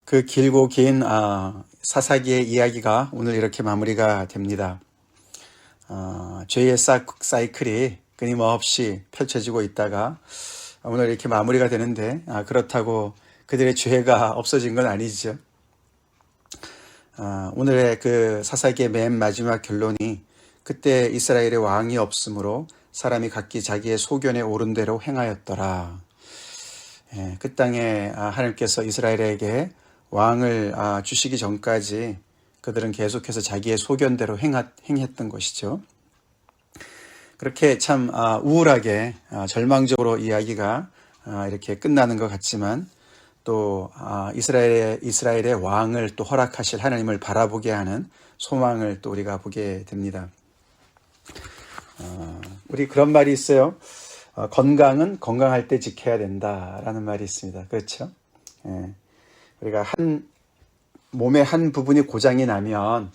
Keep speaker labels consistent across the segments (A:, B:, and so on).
A: 그 길고 긴 사사기의 이야기가 오늘 이렇게 마무리가 됩니다. 죄의 사이클이 끊임없이 펼쳐지고 있다가 오늘 이렇게 마무리가 되는데 그렇다고 그들의 죄가 없어진 건 아니죠. 오늘의 그 사사기의 맨 마지막 결론이 그때 이스라엘의 왕이 없으므로 사람이 각기 자기의 소견에 오른 대로 행하였더라. 그 땅에 하나님께서 이스라엘에게 왕을 주시기 전까지 그들은 계속해서 자기의 소견대로 행했던 것이죠. 그렇게 참 우울하게 절망적으로 이야기가 이렇게 끝나는 것 같지만 또 이스라엘의 왕을 또 허락하실 하나님을 바라보게 하는 소망을 또 우리가 보게 됩니다. 우리 그런 말이 있어요. 건강은 건강할 때 지켜야 된다라는 말이 있습니다. 그렇죠? 우리가 몸의 한 부분이 고장이 나면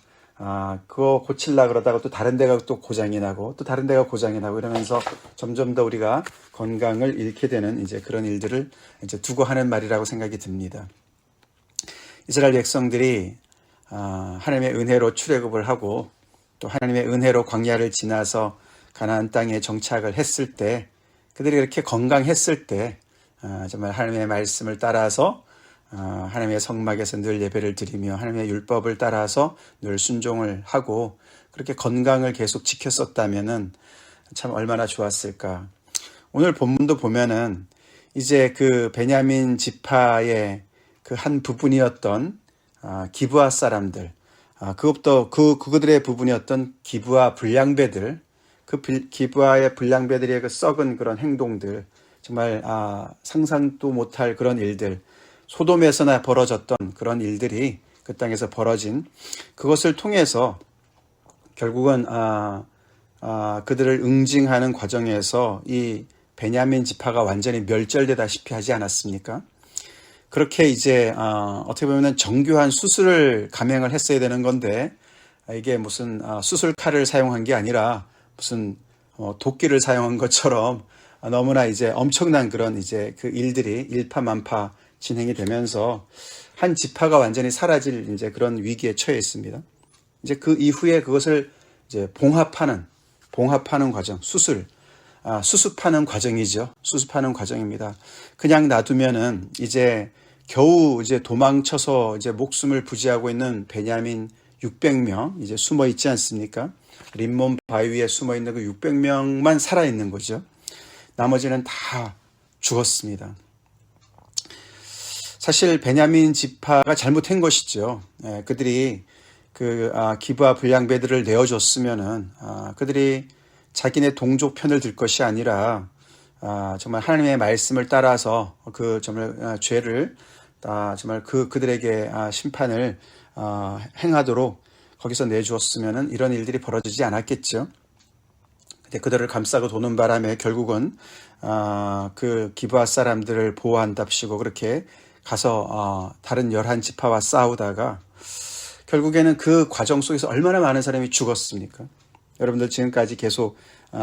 A: 그거 고치려고 그러다가 또 다른 데가 또 고장이 나고 또 다른 데가 고장이 나고 이러면서 점점 더 우리가 건강을 잃게 되는 이제 그런 일들을 이제 두고 하는 말이라고 생각이 듭니다. 이스라엘 백성들이 하나님의 은혜로 출애굽을 하고 또 하나님의 은혜로 광야를 지나서 가나안 땅에 정착을 했을 때 그들이 이렇게 건강했을 때 정말 하나님의 말씀을 따라서 하나님의 성막에서 늘 예배를 드리며 하나님의 율법을 따라서 늘 순종을 하고 그렇게 건강을 계속 지켰었다면은 참 얼마나 좋았을까. 오늘 본문도 보면은 이제 그 베냐민 지파의 그 한 부분이었던 기브아 사람들, 그것도 그들의 부분이었던 기브아 불량배들, 그 기브아의 불량배들의 그 썩은 그런 행동들, 정말 상상도 못할 그런 일들, 소돔에서나 벌어졌던 그런 일들이 그 땅에서 벌어진 그것을 통해서 결국은 그들을 응징하는 과정에서 이 베냐민 지파가 완전히 멸절되다시피 하지 않았습니까? 그렇게 이제 어떻게 보면 정교한 수술을 감행을 했어야 되는 건데 이게 무슨 수술칼을 사용한 게 아니라 무슨 도끼를 사용한 것처럼 너무나 이제 엄청난 그런 이제 그 일들이 일파만파 진행이 되면서 한 지파가 완전히 사라질 이제 그런 위기에 처해 있습니다. 이제 그 이후에 그것을 이제 봉합하는 과정, 수습하는 과정이죠. 수습하는 과정입니다. 그냥 놔두면은 이제 겨우 이제 도망쳐서 이제 목숨을 부지하고 있는 베냐민 600명 이제 숨어 있지 않습니까? 림몬 바위에 숨어 있는 그 600명만 살아 있는 거죠. 나머지는 다 죽었습니다. 사실 베냐민 지파가 잘못한 것이죠. 그들이 그 기브아 불량배들을 내어줬으면은 그들이 자기네 동족 편을 들 것이 아니라 정말 하나님의 말씀을 따라서 그 정말 죄를 정말 그들에게 심판을 행하도록 거기서 내주었으면은 이런 일들이 벌어지지 않았겠죠. 근데 그들을 감싸고 도는 바람에 결국은 그 기브아 사람들을 보호한답시고 그렇게 가서 다른 11지파와 싸우다가 결국에는 그 과정 속에서 얼마나 많은 사람이 죽었습니까? 여러분들 지금까지 계속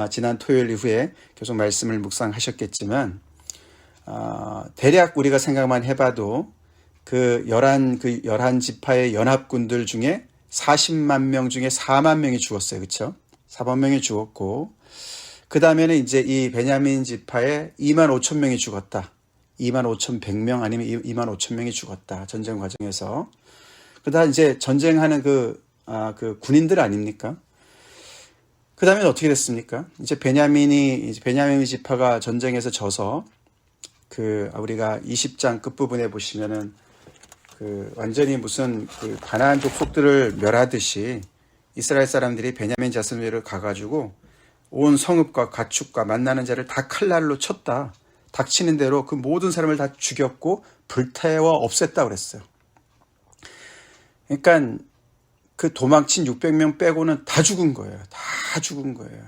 A: 지난 토요일 이후에 계속 말씀을 묵상하셨겠지만 대략 우리가 생각만 해봐도 그 11지파의 연합군들 중에 40만 명 중에 4만 명이 죽었어요. 그렇죠? 4만 명이 죽었고 그 다음에는 이제 이 베냐민 지파에 2만 5천 명이 죽었다. 2만 5,100명 아니면 2만 5천 명이 죽었다. 전쟁 과정에서. 그다음 이제 전쟁하는 그 군인들 아닙니까? 그 다음에 어떻게 됐습니까? 이제 베냐민 지파가 전쟁에서 져서 우리가 20장 끝부분에 보시면은 완전히 무슨 가나안 족속들을 멸하듯이 이스라엘 사람들이 베냐민 자손들을 가가지고 온 성읍과 가축과 만나는 자를 다 칼날로 쳤다. 닥치는 대로 그 모든 사람을 다 죽였고 불태워 없앴다 그랬어요. 그러니까 그 도망친 600명 빼고는 다 죽은 거예요. 다 죽은 거예요.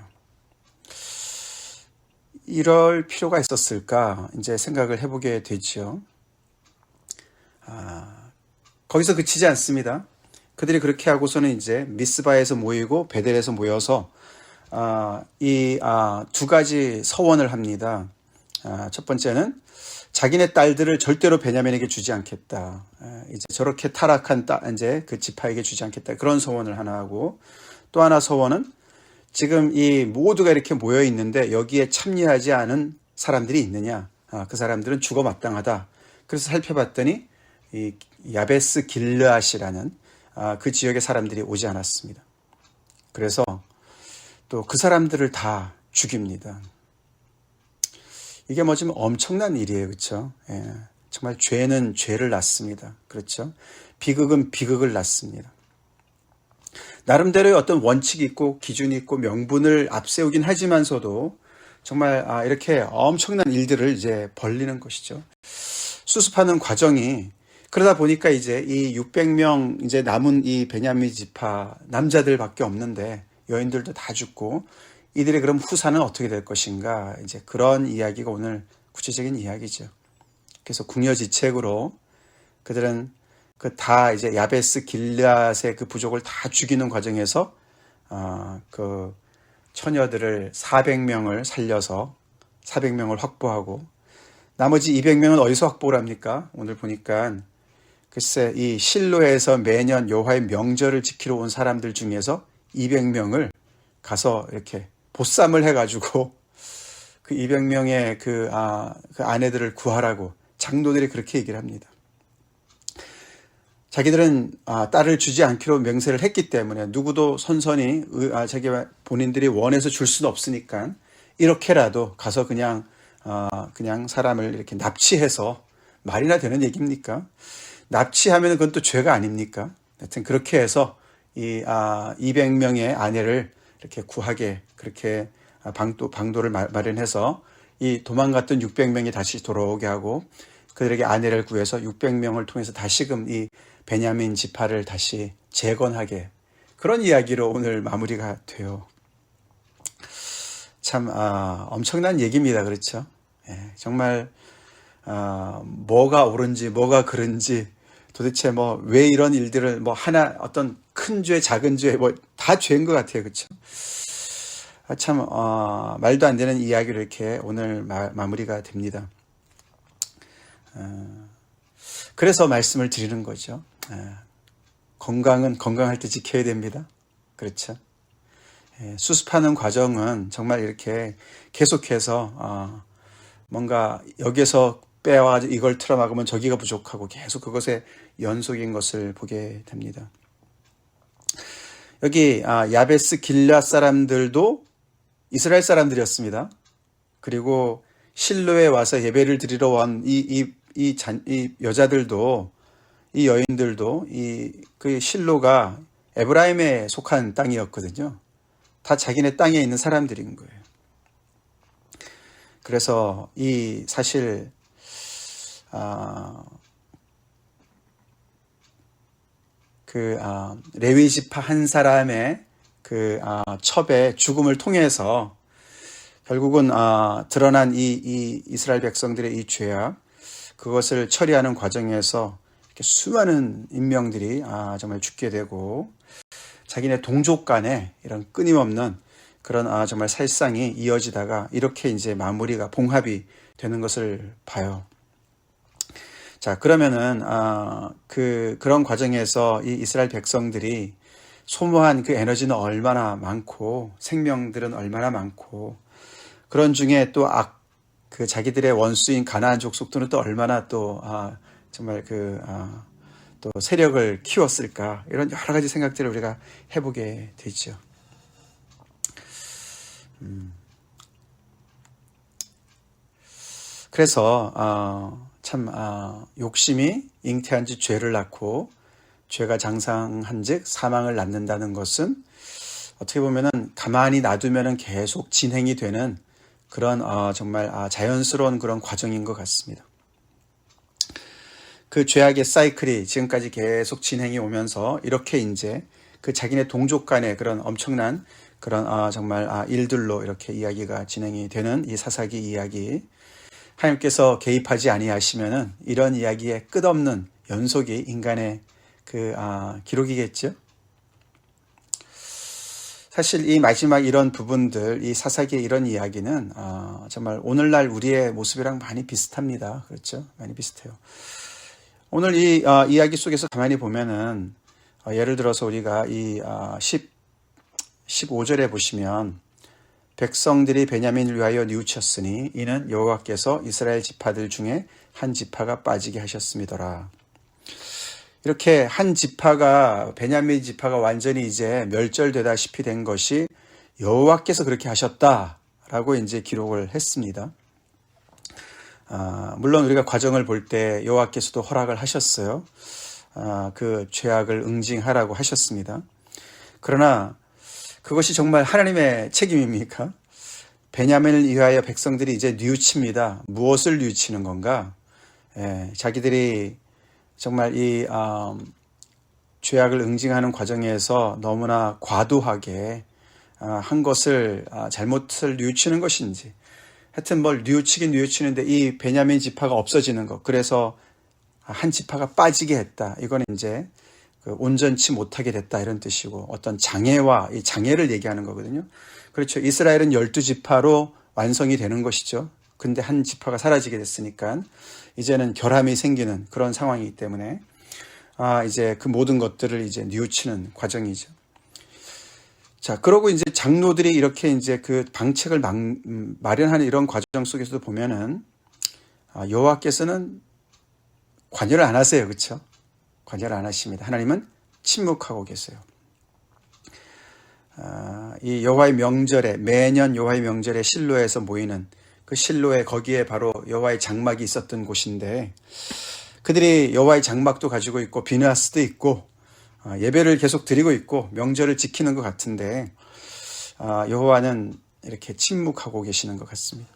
A: 이럴 필요가 있었을까 이제 생각을 해보게 되죠. 거기서 그치지 않습니다. 그들이 그렇게 하고서는 이제 미스바에서 모이고 베델에서 모여서 이 두 가지 서원을 합니다. 첫 번째는 자기네 딸들을 절대로 베냐민에게 주지 않겠다. 이제 저렇게 타락한 이제 그 지파에게 주지 않겠다. 그런 소원을 하나 하고, 또 하나 소원은 지금 이 모두가 이렇게 모여 있는데 여기에 참여하지 않은 사람들이 있느냐? 그 사람들은 죽어 마땅하다. 그래서 살펴봤더니 이 야베스 길르앗이라는 그 지역의 사람들이 오지 않았습니다. 그래서 또 그 사람들을 다 죽입니다. 이게 뭐 좀 엄청난 일이에요. 그렇죠? 예, 정말 죄는 죄를 낳습니다. 그렇죠? 비극은 비극을 낳습니다. 나름대로의 어떤 원칙이 있고 기준이 있고 명분을 앞세우긴 하지만서도 정말 이렇게 엄청난 일들을 이제 벌리는 것이죠. 수습하는 과정이 그러다 보니까 이제 이 600명 이제 남은 이 베냐민 지파 남자들밖에 없는데 여인들도 다 죽고 이들의 그럼 후사는 어떻게 될 것인가? 이제 그런 이야기가 오늘 구체적인 이야기죠. 그래서 궁여지책으로 그들은 그 다 이제 야베스 길앗의 그 부족을 다 죽이는 과정에서 그 처녀들을 400명을 살려서 400명을 확보하고 나머지 200명은 어디서 확보를 합니까? 오늘 보니까 글쎄 이 실로에서 매년 여호와의 명절을 지키러 온 사람들 중에서 200명을 가서 이렇게 보쌈을 해가지고 그 200명의 그 아내들을 구하라고 장로들이 그렇게 얘기를 합니다. 자기들은 딸을 주지 않기로 맹세를 했기 때문에 누구도 선선히 자기 본인들이 원해서 줄 수는 없으니까 이렇게라도 가서 그냥 사람을 이렇게 납치해서 말이나 되는 얘기입니까? 납치하면 그건 또 죄가 아닙니까? 하여튼 그렇게 해서 이 200명의 아내를 이렇게 구하게 그렇게 방도를 마련해서 이 도망갔던 600명이 다시 돌아오게 하고 그들에게 아내를 구해서 600명을 통해서 다시금 이 베냐민 지파를 다시 재건하게 그런 이야기로 오늘 마무리가 돼요. 참 엄청난 얘기입니다. 그렇죠? 예, 정말 뭐가 옳은지 뭐가 그른지 도대체 뭐 왜 이런 일들을 뭐 하나 어떤 큰 죄 작은 죄 뭐 다 죄인 것 같아요. 그렇죠? 참 말도 안 되는 이야기로 이렇게 오늘 마무리가 됩니다. 그래서 말씀을 드리는 거죠. 건강은 건강할 때 지켜야 됩니다. 그렇죠? 수습하는 과정은 정말 이렇게 계속해서 뭔가 여기서 빼와가지고 이걸 틀어막으면 저기가 부족하고 계속 그것의 연속인 것을 보게 됩니다. 여기 야베스 길앗 사람들도 이스라엘 사람들이었습니다. 그리고 실로에 와서 예배를 드리러 온 이 여자들도 이 여인들도 그 실로가 에브라임에 속한 땅이었거든요. 다 자기네 땅에 있는 사람들인 거예요. 그래서 이 사실 레위 지파 한 사람의 그 첩의 죽음을 통해서 결국은 드러난 이 이스라엘 백성들의 이 죄악 그것을 처리하는 과정에서 이렇게 수많은 인명들이 정말 죽게 되고 자기네 동족 간에 이런 끊임없는 그런 정말 살상이 이어지다가 이렇게 이제 마무리가 봉합이 되는 것을 봐요. 자, 그러면은 그런 과정에서 이 이스라엘 백성들이 소모한 그 에너지는 얼마나 많고 생명들은 얼마나 많고 그런 중에 또 그 자기들의 원수인 가나안 족속들은 또 얼마나 또 정말 또 세력을 키웠을까 이런 여러 가지 생각들을 우리가 해보게 되죠. 그래서 참 욕심이 잉태한 지 죄를 낳고 죄가 장상한 즉 사망을 낳는다는 것은 어떻게 보면은 가만히 놔두면은 계속 진행이 되는 그런 정말 자연스러운 그런 과정인 것 같습니다. 그 죄악의 사이클이 지금까지 계속 진행이 오면서 이렇게 이제 그 자기네 동족 간의 그런 엄청난 그런 정말 일들로 이렇게 이야기가 진행이 되는 이 사사기 이야기 하나님께서 개입하지 아니하시면은 이런 이야기의 끝없는 연속이 인간의 그 기록이겠죠. 사실 이 마지막 이런 부분들, 이 사사기의 이런 이야기는 정말 오늘날 우리의 모습이랑 많이 비슷합니다. 그렇죠? 많이 비슷해요. 오늘 이 이야기 속에서 가만히 보면은 예를 들어서 우리가 이 15절에 보시면 백성들이 베냐민을 위하여 뉘우쳤으니 이는 여호와께서 이스라엘 지파들 중에 한 지파가 빠지게 하셨음이더라. 이렇게 한 지파가, 베냐민 지파가 완전히 이제 멸절되다시피 된 것이 여호와께서 그렇게 하셨다라고 이제 기록을 했습니다. 물론 우리가 과정을 볼 때 여호와께서도 허락을 하셨어요. 그 죄악을 응징하라고 하셨습니다. 그러나 그것이 정말 하나님의 책임입니까? 베냐민을 위하여 백성들이 이제 뉘우칩니다. 무엇을 뉘우치는 건가? 자기들이 정말 이 죄악을 응징하는 과정에서 너무나 과도하게 한 것을 잘못을 뉘우치는 것인지, 하여튼 뭘 뉘우치긴 뉘우치는데 이 베냐민 지파가 없어지는 것, 그래서 한 지파가 빠지게 했다. 이거는 이제 온전치 못하게 됐다 이런 뜻이고, 어떤 장애와 이 장애를 얘기하는 거거든요. 그렇죠. 이스라엘은 12지파로 완성이 되는 것이죠. 근데 한 지파가 사라지게 됐으니까 이제는 결함이 생기는 그런 상황이기 때문에 이제 그 모든 것들을 이제 뉘우치는 과정이죠. 자, 그러고 이제 장로들이 이렇게 이제 그 방책을 마련하는 이런 과정 속에서도 보면은 여호와께서는 관여를 안 하세요. 그렇죠? 관여를 안 하십니다. 하나님은 침묵하고 계세요. 이 여호와의 명절에, 매년 여호와의 명절에 실로에서 모이는 그 실로에, 거기에 바로 여호와의 장막이 있었던 곳인데, 그들이 여호와의 장막도 가지고 있고 비느하스도 있고 예배를 계속 드리고 있고 명절을 지키는 것 같은데 여호와는 이렇게 침묵하고 계시는 것 같습니다.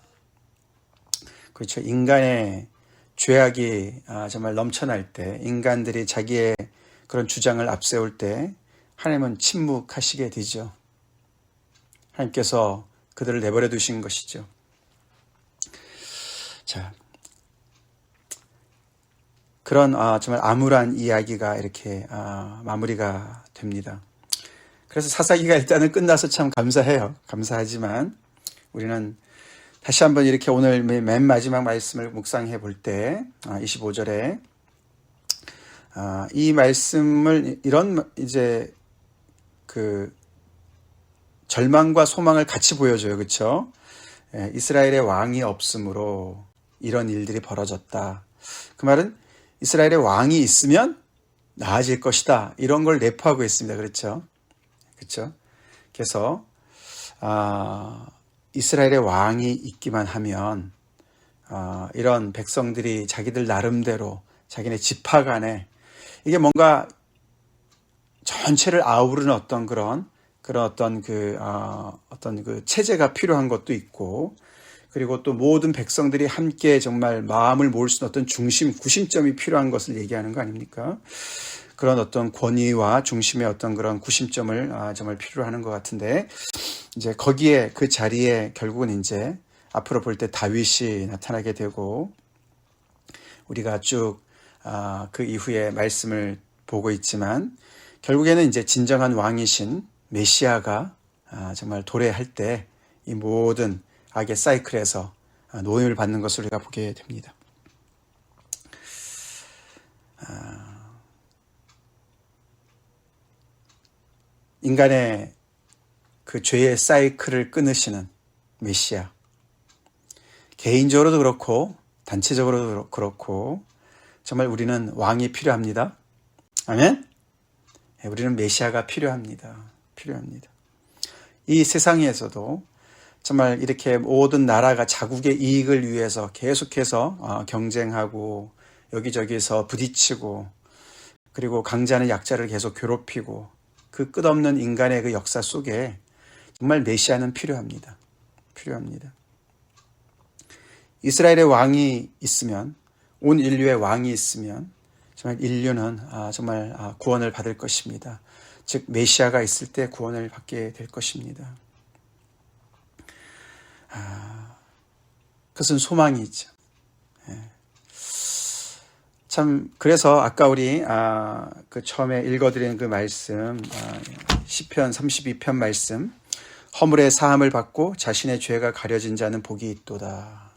A: 그렇죠. 인간의 죄악이 정말 넘쳐날 때, 인간들이 자기의 그런 주장을 앞세울 때 하나님은 침묵하시게 되죠. 하나님께서 그들을 내버려 두신 것이죠. 자, 그런 정말 암울한 이야기가 이렇게 마무리가 됩니다. 그래서 사사기가 일단은 끝나서 참 감사해요. 감사하지만 우리는 다시 한번 이렇게 오늘 맨 마지막 말씀을 묵상해 볼 때 25절에 이 말씀을 이런 이제 그 절망과 소망을 같이 보여줘요. 그렇죠? 이스라엘의 왕이 없으므로 이런 일들이 벌어졌다. 그 말은 이스라엘의 왕이 있으면 나아질 것이다. 이런 걸 내포하고 있습니다. 그렇죠? 그렇죠? 그래서 이스라엘의 왕이 있기만 하면 이런 백성들이 자기들 나름대로 자기네 지파 간에 이게 뭔가 전체를 아우르는 어떤 그런 어떤 그 체제가 필요한 것도 있고, 그리고 또 모든 백성들이 함께 정말 마음을 모을 수 있는 어떤 구심점이 필요한 것을 얘기하는 거 아닙니까? 그런 어떤 권위와 중심의 어떤 그런 구심점을 정말 필요로 하는 것 같은데, 이제 거기에 그 자리에 결국은 이제 앞으로 볼 때 다윗이 나타나게 되고, 우리가 쭉 그 이후에 말씀을 보고 있지만 결국에는 이제 진정한 왕이신 메시아가 정말 도래할 때 이 모든 악의 사이클에서 노임을 받는 것을 우리가 보게 됩니다. 인간의 그 죄의 사이클을 끊으시는 메시아, 개인적으로도 그렇고 단체적으로도 그렇고 정말 우리는 왕이 필요합니다. 아멘? 우리는 메시아가 필요합니다. 이 세상에서도 정말 이렇게 모든 나라가 자국의 이익을 위해서 계속해서 경쟁하고 여기저기서 부딪히고, 그리고 강자는 약자를 계속 괴롭히고, 그 끝없는 인간의 그 역사 속에 정말 메시아는 필요합니다. 이스라엘의 왕이 있으면, 온 인류의 왕이 있으면 정말 인류는 정말 구원을 받을 것입니다. 즉 메시아가 있을 때 구원을 받게 될 것입니다. 그것은 소망이 있죠. 참 그래서 아까 우리 그 처음에 읽어드린 그 말씀 시편 32편 말씀, 허물의 사함을 받고 자신의 죄가 가려진 자는 복이 있도다.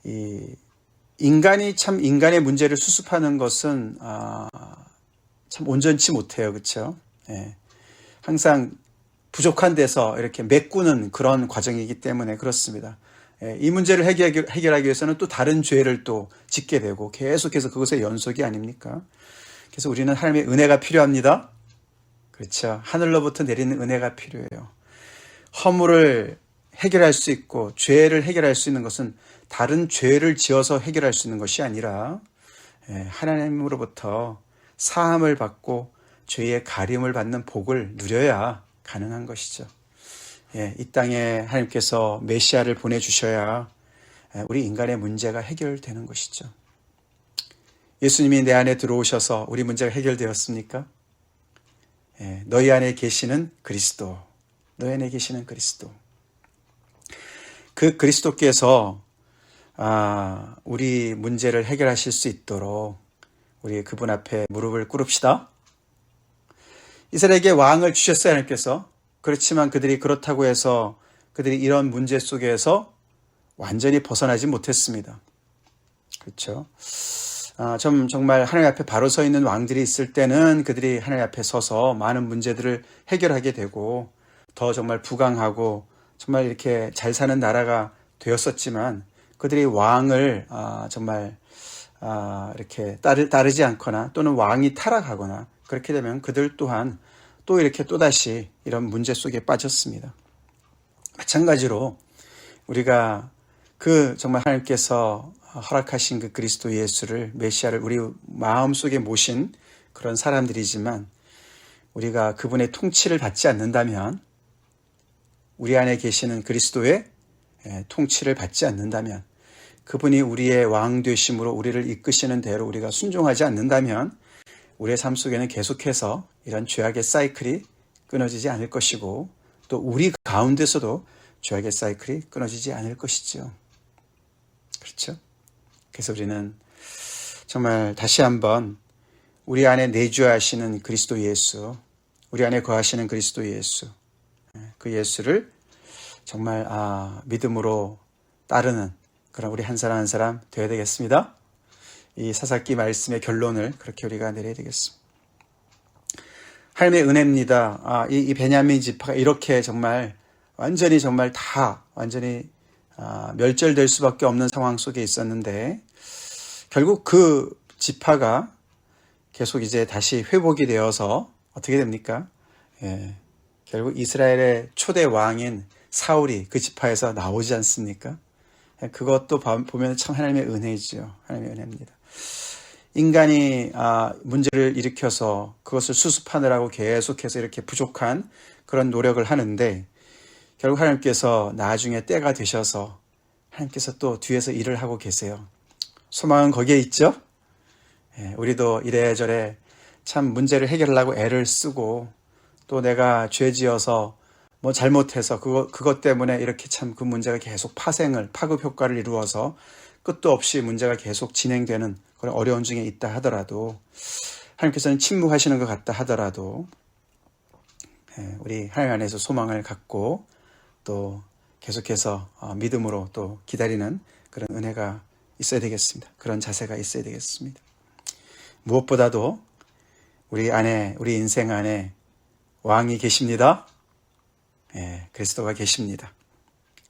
A: 이 인간이 참 인간의 문제를 수습하는 것은 참 온전치 못해요. 그렇죠? 예. 항상 부족한 데서 이렇게 메꾸는 그런 과정이기 때문에 그렇습니다. 예. 이 문제를 해결하기 위해서는 또 다른 죄를 또 짓게 되고 계속해서 그것의 연속이 아닙니까? 그래서 우리는 하나님의 은혜가 필요합니다. 그렇죠? 하늘로부터 내리는 은혜가 필요해요. 허물을 해결할 수 있고 죄를 해결할 수 있는 것은 다른 죄를 지어서 해결할 수 있는 것이 아니라 하나님으로부터 사함을 받고 죄의 가림을 받는 복을 누려야 가능한 것이죠. 이 땅에 하나님께서 메시아를 보내주셔야 우리 인간의 문제가 해결되는 것이죠. 예수님이 내 안에 들어오셔서 우리 문제가 해결되었습니까? 너희 안에 계시는 그리스도, 너희 안에 계시는 그리스도. 그 그리스도께서 우리 문제를 해결하실 수 있도록 우리 그분 앞에 무릎을 꿇읍시다. 이스라엘에게 왕을 주셨어요, 하나님께서. 그렇지만 그들이 그렇다고 해서 그들이 이런 문제 속에서 완전히 벗어나지 못했습니다. 그렇죠? 정말 하나님 앞에 바로 서 있는 왕들이 있을 때는 그들이 하나님 앞에 서서 많은 문제들을 해결하게 되고 더 정말 부강하고 정말 이렇게 잘 사는 나라가 되었었지만 그들이 왕을 정말 이렇게 따르지 않거나 또는 왕이 타락하거나 그렇게 되면 그들 또한 또 이렇게 또다시 이런 문제 속에 빠졌습니다. 마찬가지로 우리가 그 정말 하나님께서 허락하신 그 그리스도 예수를 메시아를 우리 마음속에 모신 그런 사람들이지만 우리가 그분의 통치를 받지 않는다면 우리 안에 계시는 그리스도의 통치를 받지 않는다면 그분이 우리의 왕 되심으로 우리를 이끄시는 대로 우리가 순종하지 않는다면 우리의 삶 속에는 계속해서 이런 죄악의 사이클이 끊어지지 않을 것이고 또 우리 가운데서도 죄악의 사이클이 끊어지지 않을 것이죠. 그렇죠? 그래서 우리는 정말 다시 한번 우리 안에 내주하시는 그리스도 예수, 우리 안에 거하시는 그리스도 예수, 그 예수를 정말 믿음으로 따르는 그런 우리 한 사람 한 사람 되어야 되겠습니다. 이 사사기 말씀의 결론을 그렇게 우리가 내려야 되겠습니다. 하나님의 은혜입니다. 이 베냐민 지파가 이렇게 정말 완전히 정말 다 완전히 멸절될 수밖에 없는 상황 속에 있었는데 결국 그 지파가 계속 이제 다시 회복이 되어서 어떻게 됩니까? 결국 이스라엘의 초대 왕인 사울이 그 지파에서 나오지 않습니까? 그것도 보면 참 하나님의 은혜이죠. 하나님의 은혜입니다. 인간이 문제를 일으켜서 그것을 수습하느라고 계속해서 이렇게 부족한 그런 노력을 하는데 결국 하나님께서 나중에 때가 되셔서 하나님께서 또 뒤에서 일을 하고 계세요. 소망은 거기에 있죠. 우리도 이래저래 참 문제를 해결하려고 애를 쓰고 또 내가 죄지어서 뭐 잘못해서 그것 때문에 이렇게 참 그 문제가 계속 파급 효과를 이루어서 끝도 없이 문제가 계속 진행되는 그런 어려운 중에 있다 하더라도 하나님께서는 침묵하시는 것 같다 하더라도 우리 하나님 안에서 소망을 갖고 또 계속해서 믿음으로 또 기다리는 그런 은혜가 있어야 되겠습니다. 그런 자세가 있어야 되겠습니다. 무엇보다도 우리 인생 안에 왕이 계십니다. 그리스도가 계십니다.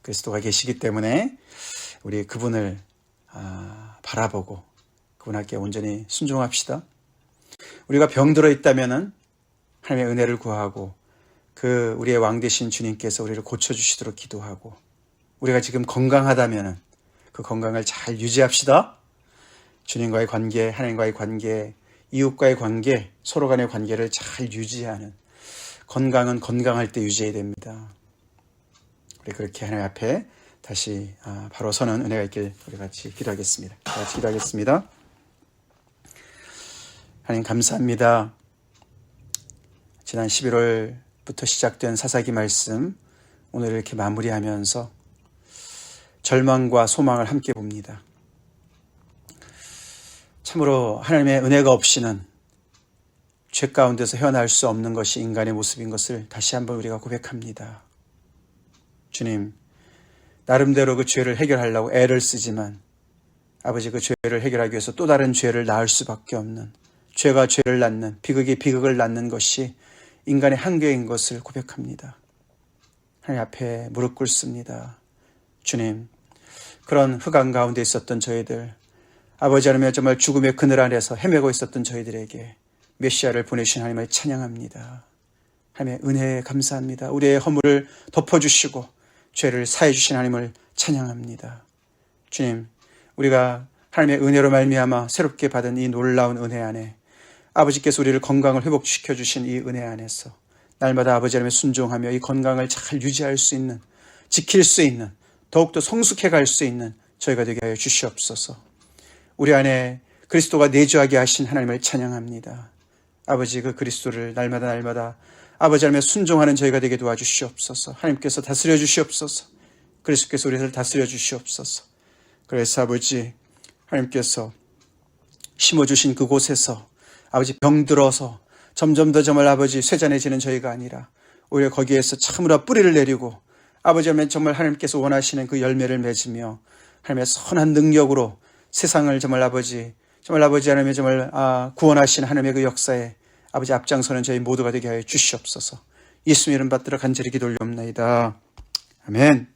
A: 그리스도가 계시기 때문에 우리 그분을 바라보고 그분께 온전히 순종합시다. 우리가 병들어 있다면은 하나님의 은혜를 구하고 그 우리의 왕 되신 주님께서 우리를 고쳐주시도록 기도하고 우리가 지금 건강하다면은 그 건강을 잘 유지합시다. 주님과의 관계, 하나님과의 관계, 이웃과의 관계, 서로 간의 관계를 잘 유지하는 건강은 건강할 때 유지해야 됩니다. 우리 그렇게 하나님 앞에 다시 바로 서는 은혜가 있길 우리 같이 기도하겠습니다. 같이 기도하겠습니다. 하나님 감사합니다. 지난 11월부터 시작된 사사기 말씀 오늘 이렇게 마무리하면서 절망과 소망을 함께 봅니다. 참으로 하나님의 은혜가 없이는 죄 가운데서 헤어나올 수 없는 것이 인간의 모습인 것을 다시 한번 우리가 고백합니다. 주님, 나름대로 그 죄를 해결하려고 애를 쓰지만 아버지, 그 죄를 해결하기 위해서 또 다른 죄를 낳을 수밖에 없는, 죄가 죄를 낳는, 비극이 비극을 낳는 것이 인간의 한계인 것을 고백합니다. 하나님 앞에 무릎 꿇습니다. 주님, 그런 흑암 가운데 있었던 저희들, 아버지 하나님 정말 죽음의 그늘 안에서 헤매고 있었던 저희들에게 메시아를 보내신 하나님을 찬양합니다. 하나님의 은혜에 감사합니다. 우리의 허물을 덮어주시고 죄를 사해 주신 하나님을 찬양합니다. 주님, 우리가 하나님의 은혜로 말미암아 새롭게 받은 이 놀라운 은혜 안에 아버지께서 우리를 건강을 회복시켜 주신 이 은혜 안에서 날마다 아버지 하나님의 순종하며 이 건강을 잘 유지할 수 있는, 지킬 수 있는, 더욱더 성숙해 갈 수 있는 저희가 되게 하여 주시옵소서. 우리 안에 그리스도가 내주하게 하신 하나님을 찬양합니다. 아버지, 그 그리스도를 날마다 아버지 하나님의 순종하는 저희가 되게 도와주시옵소서. 하나님께서 다스려 주시옵소서. 그리스도께서 우리를 다스려 주시옵소서. 그래서 아버지 하나님께서 심어주신 그곳에서 아버지 병들어서 점점 더 정말 아버지 쇠잔해지는 저희가 아니라 오히려 거기에서 참으로 뿌리를 내리고 아버지 하나님 정말 하나님께서 원하시는 그 열매를 맺으며 하나님의 선한 능력으로 세상을 정말 아버지 하나님의 정말 구원하시는 하나님의 그 역사에 아버지 앞장서는 저희 모두가 되게 하여 주시옵소서. 예수님 이름 받들어 간절히 기도 올리옵나이다. 아멘.